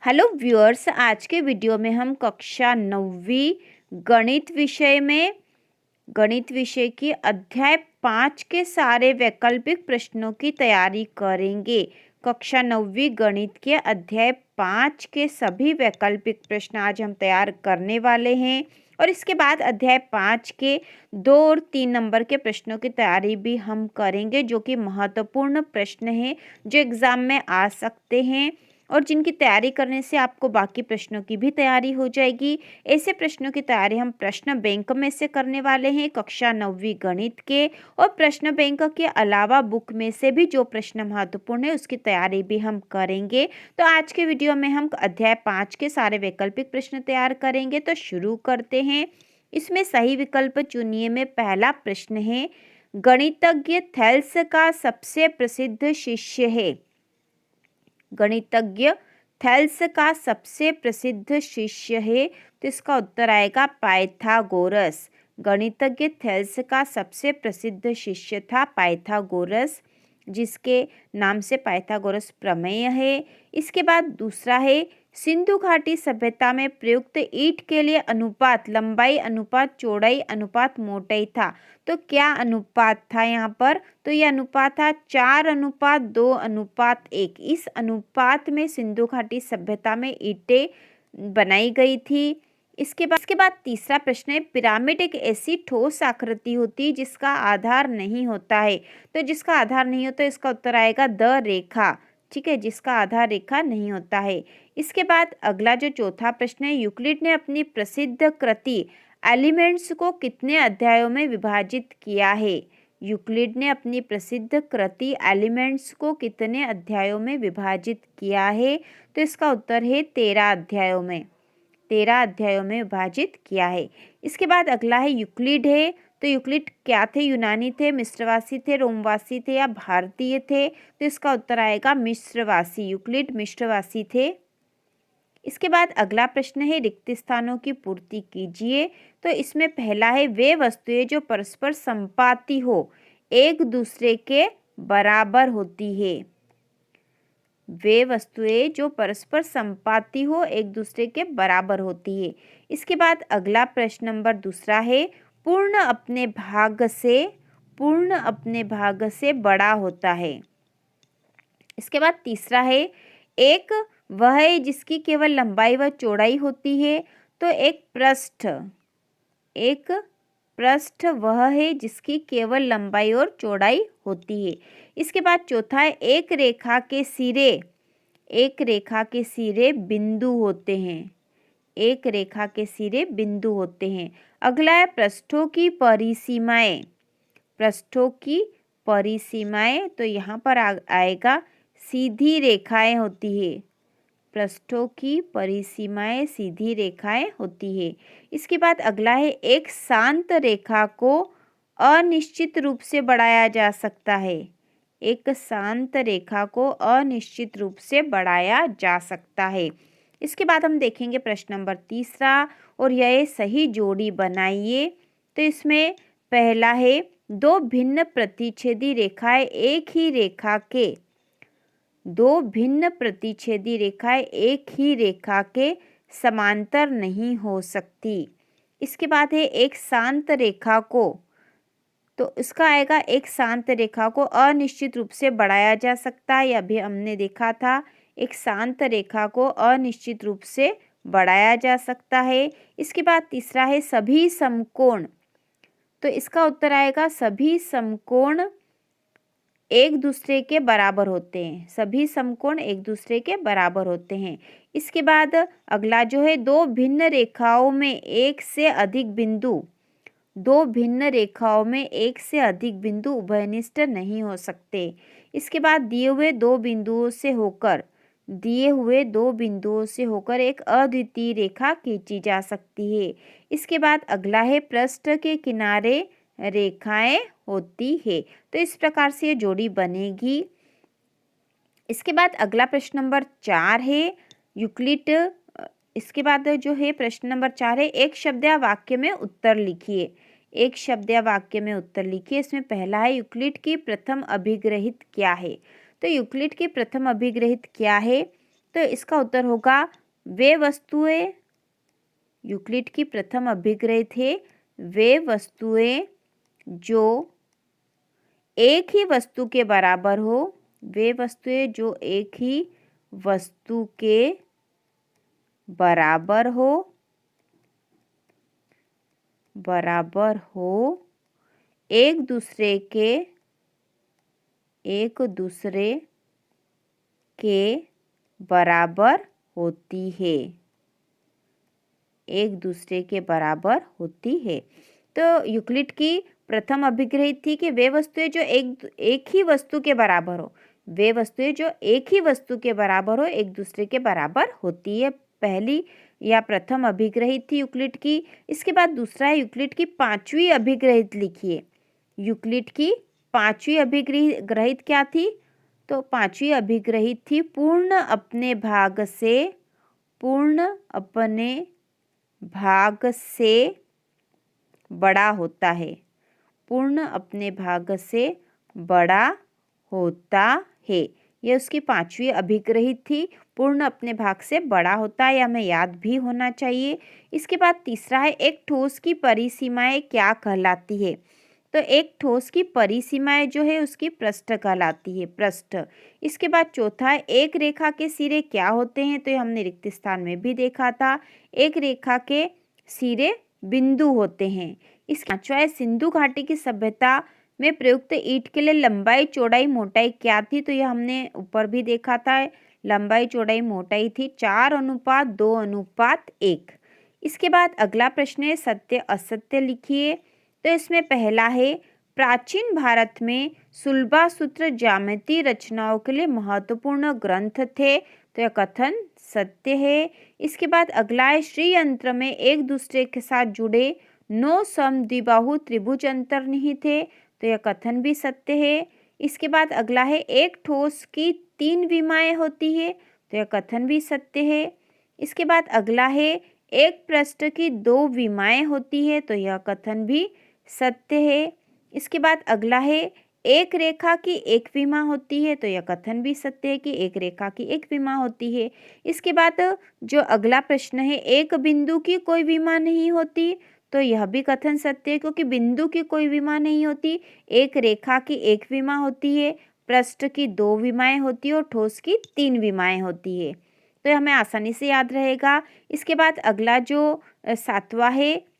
Hello viewers, आज के video में हम कक्षा 9वीं गणित विषय की अध्याय 5 के सारे वैकल्पिक प्रश्नों की तैयारी करेंगे। कक्षा 9वीं गणित के अध्याय 5 के सभी वैकल्पिक प्रश्न आज हम तैयार करने वाले हैं और इसके बाद अध्याय 5 के 2 और 3 नंबर के प्रश्नों की तैयारी भी हम करेंगे, जो कि महत्वपूर्ण प्रश्न हैं जो एग्ज़ाम में आ सकते हैं और जिनकी तैयारी करने से आपको बाकी प्रश्नों की भी तैयारी हो जाएगी। ऐसे प्रश्नों की तैयारी हम प्रश्न बैंक में से करने वाले हैं कक्षा 9वीं गणित के, और प्रश्न बैंक के अलावा बुक में से भी जो प्रश्न महत्वपूर्ण है उसकी तैयारी भी हम करेंगे। तो आज के वीडियो में हम अध्याय 5 के सारे वैकल्पिक प्रश्न तैयार करेंगे। तो शुरू करते हैं। इसमें सही विकल्प चुनिए में पहला प्रश्न है, गणितज्ञ थेल्स का सबसे प्रसिद्ध शिष्य है। गणितज्ञ थेल्स का सबसे प्रसिद्ध शिष्य है, तो इसका उत्तर आएगा पाइथागोरस। गणितज्ञ थेल्स का सबसे प्रसिद्ध शिष्य था पाइथागोरस, जिसके नाम से पाइथागोरस प्रमेय है। इसके बाद दूसरा है, सिंधु घाटी सभ्यता में प्रयुक्त ईंट के लिए अनुपात लंबाई अनुपात चौड़ाई अनुपात मोटाई था। तो क्या अनुपात था यहाँ पर? तो यह अनुपात था 4:2:1। इस अनुपात में सिंधु घाटी सभ्यता में ईंटें बनाई गई थी। इसके बाद तीसरा प्रश्न है, पिरामिड एक ऐसी ठोस आकृति होती है जिसका आधार नहीं होता है। तो जिसका आधार नहीं होता, इसका उत्तर आएगा द रेखा। ठीक है, जिसका आधार रेखा नहीं होता है। इसके बाद अगला जो चौथा प्रश्न है, यूक्लिड ने अपनी प्रसिद्ध कृति एलिमेंट्स को कितने अध्यायों में विभाजित किया है? यूक्लिड ने अपनी प्रसिद्ध कृति एलिमेंट्स को कितने अध्यायों में विभाजित किया है? तो इसका उत्तर है 13 अध्यायों में। 13 अध्यायों में विभाजित किया है। इसके बाद अगला है, यूक्लिड है। तो यूक्लिड क्या थे? यूनानी थे, मिस्रवासी थे, रोमवासी थे या भारतीय थे? तो इसका उत्तर आएगा मिस्रवासी। यूक्लिड मिस्रवासी थे। इसके बाद अगला प्रश्न है, रिक्त स्थानों की पूर्ति कीजिए। तो इसमें पहला है, वे वस्तुएं जो परस्पर संपाती हो एक दूसरे के बराबर होती है। वे वस्तुएं जो परस्पर संपाती हो एक दूसरे के बराबर होती है। इसके बाद अगला प्रश्न नंबर दूसरा है, पूर्ण अपने भाग से बड़ा होता है। इसके बाद तीसरा है, एक वह है जिसकी केवल लंबाई व चौड़ाई होती है। तो एक पृष्ठ वह है जिसकी केवल लंबाई और चौड़ाई होती है। इसके बाद चौथा है, एक रेखा के सिरे बिंदु होते हैं। एक रेखा के सिरे बिंदु होते हैं। अगला है, पृष्ठों की परिसीमाएं। तो यहाँ पर आएगा सीधी रेखाएं होती है। पृष्ठों की परिसीमाएं सीधी रेखाएं होती है। इसके बाद अगला है, एक शांत रेखा को अनिश्चित रूप से बढ़ाया जा सकता है। एक शांत रेखा को अनिश्चित रूप से बढ़ाया जा सकता है। इसके बाद हम देखेंगे प्रश्न नंबर तीसरा, और यह सही जोड़ी बनाइए। तो इसमें पहला है, दो भिन्न प्रतिच्छेदी रेखाएं एक ही रेखा के समांतर नहीं हो सकती। इसके बाद है, एक शांत रेखा को, तो इसका आएगा, एक शांत रेखा को अनिश्चित रूप से बढ़ाया जा सकता है। अभी हमने देखा था, एक शांत रेखा को अनिश्चित रूप से बढ़ाया जा सकता है। इसके बाद तीसरा है, सभी समकोण। तो इसका उत्तर आएगा, सभी समकोण एक दूसरे के बराबर होते हैं। सभी समकोण एक दूसरे के बराबर होते हैं। इसके बाद अगला जो है, दो भिन्न रेखाओं में एक से अधिक बिंदु उभयनिष्ठ नहीं हो सकते। इसके बाद दिए हुए दो बिंदुओं से होकर एक अद्वितीय रेखा खींची जा सकती है। इसके बाद अगला है, पृष्ठ के किनारे रेखाएं होती है। तो इस प्रकार से ये जोड़ी बनेगी। इसके बाद अगला प्रश्न नंबर 4 है, यूक्लिड। इसके बाद जो है प्रश्न नंबर 4 है, एक शब्द या वाक्य में उत्तर लिखिए। इसमें पहला है, यूक्लिड की प्रथम अभिग्रहित क्या है? तो यूक्लिड की प्रथम अभिग्रहित क्या है? तो इसका उत्तर होगा वे वस्तुएं, यूक्लिड की प्रथम अभिग्रह थे वे वस्तुएं जो एक ही वस्तु के बराबर हो, वे वस्तुएं जो एक ही वस्तु के बराबर हो, एक दूसरे के बराबर होती है, एक दूसरे के बराबर होती है। तो यूक्लिड की प्रथम अभिग्रह थी कि वे वस्तुएं जो एक ही वस्तु के बराबर हो, वे वस्तुएं जो एक ही वस्तु के बराबर हो एक दूसरे के बराबर होती है, पहली या प्रथम अभिग्रह थी यूक्लिड की। इसके बाद दूसरा है यूक्लिड की पांचवी अभिग्रह लिखिए। यूक्लिड की पांचवी अभिग्रह क्या थी? तो पांचवी अभिग्रह थी पूर्ण अपने भाग से बड़ा होता है, पूर्ण अपने भाग से बड़ा होता है। ये उसकी पांचवी अभिग्रह थी, पूर्ण अपने भाग से बड़ा होता है, हमें याद भी होना चाहिए। इसके बाद तीसरा है एक ठोस की परिसीमाएं क्या कहलाती है? तो एक ठोस की परिसीमाएं जो है उसकी पृष्ठ कहलाती है, पृष्ठ। इसके बाद चौथा है एक रेखा के सिरे क्या होते हैं? तो ये हमने रिक्त स्थान में भी देखा था, एक रेखा के सिरे बिंदु होते हैं। इसके पांचवा है सिंधु घाटी की सभ्यता में प्रयुक्त ईंट के लिए लंबाई चौड़ाई मोटाई क्या थी? तो यह हमने ऊपर भी देखा था, लंबाई चौड़ाई मोटाई थी 4:2:1। इसके बाद अगला प्रश्न है सत्य असत्य लिखिए। तो इसमें पहला है प्राचीन भारत में सुलभा सूत्र ज्यामिति रचनाओं के लिए महत्वपूर्ण ग्रंथ थे, तो यह कथन सत्य है। इसके बाद अगला है श्री यंत्र में एक दूसरे के साथ जुड़े 9 समद्विबाहु त्रिभुज अंतर्निहित थे, तो यह कथन भी सत्य है। इसके बाद अगला है एक ठोस की 3 विमाएं होती है, तो यह कथन भी सत्य है। इसके बाद अगला है एक पृष्ठ की 2 विमाएं होती है, तो यह कथन भी सत्य है। इसके बाद अगला है एक रेखा की एक विमा होती है, तो यह कथन भी सत्य है कि एक रेखा की एक विमा होती है। इसके बाद जो अगला प्रश्न है एक बिंदु की कोई विमा नहीं होती, तो यह भी कथन सत्य है क्योंकि बिंदु की कोई विमा नहीं होती, एक रेखा की एक विमा होती है, पृष्ठ की 2 विमाएं होती है और ठोस की 3 विमाएं होती है, तो हमें आसानी से याद रहेगा। इसके बाद अगला जो 7वां है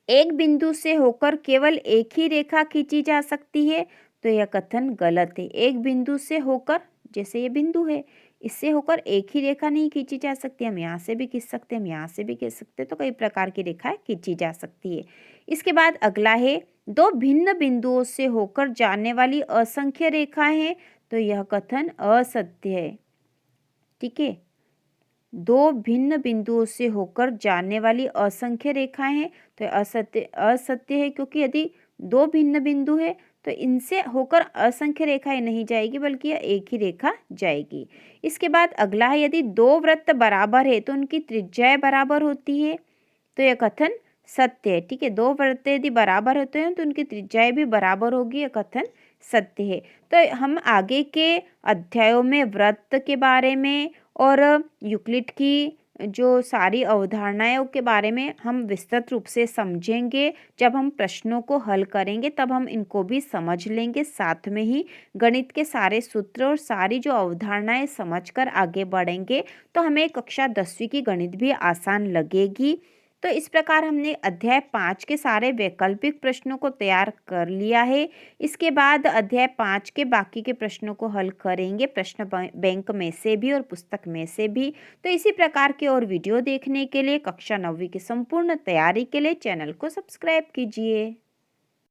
एक बिंदु से होकर केवल एक ही रेखा खींची जा सकती है, तो यह कथन गलत है। एक बिंदु से होकर, जैसे ये बिंदु है, इससे होकर एक ही रेखा नहीं खींची जा सकती, हम यहाँ से भी खींच सकते हैं, हम यहाँ से भी खींच सकते हैं, तो कई प्रकार की रेखाएं खींची जा सकती है। इसके बाद अगला है 2 भिन्न बिंदुओं से होकर जाने वाली असंख्य रेखाएं हैं, तो यह कथन असत्य है। ठीक है, 2 भिन्न बिंदुओं से होकर जाने वाली असंख्य रेखाएं हैं, तो असत्य है क्योंकि यदि 2 भिन्न बिंदु है तो इनसे होकर असंख्य रेखाएं नहीं जाएगी बल्कि यह एक ही रेखा जाएगी। इसके बाद अगला है यदि 2 वृत्त बराबर है तो उनकी त्रिज्याएं बराबर होती है, तो यह कथन सत्य है। ठीक है, 2 वृत्त यदि बराबर होते हैं तो उनकी त्रिज्याएं भी बराबर होगी, यह कथन सत्य है। तो हम आगे के अध्यायों में वृत्त के बारे में और यूक्लिड की जो सारी अवधारणाओं के बारे में हम विस्तृत रूप से समझेंगे। जब हम प्रश्नों को हल करेंगे तब हम इनको भी समझ लेंगे, साथ में ही गणित के सारे सूत्र और सारी जो अवधारणाएं समझकर आगे बढ़ेंगे तो हमें कक्षा 10वीं की गणित भी आसान लगेगी। तो इस प्रकार हमने अध्याय 5 के सारे वैकल्पिक प्रश्नों को तैयार कर लिया है। इसके बाद अध्याय 5 के बाकी के प्रश्नों को हल करेंगे, प्रश्न बैंक में से भी और पुस्तक में से भी। तो इसी प्रकार के और वीडियो देखने के लिए कक्षा 9वीं की संपूर्ण तैयारी के लिए चैनल को सब्सक्राइब कीजिए।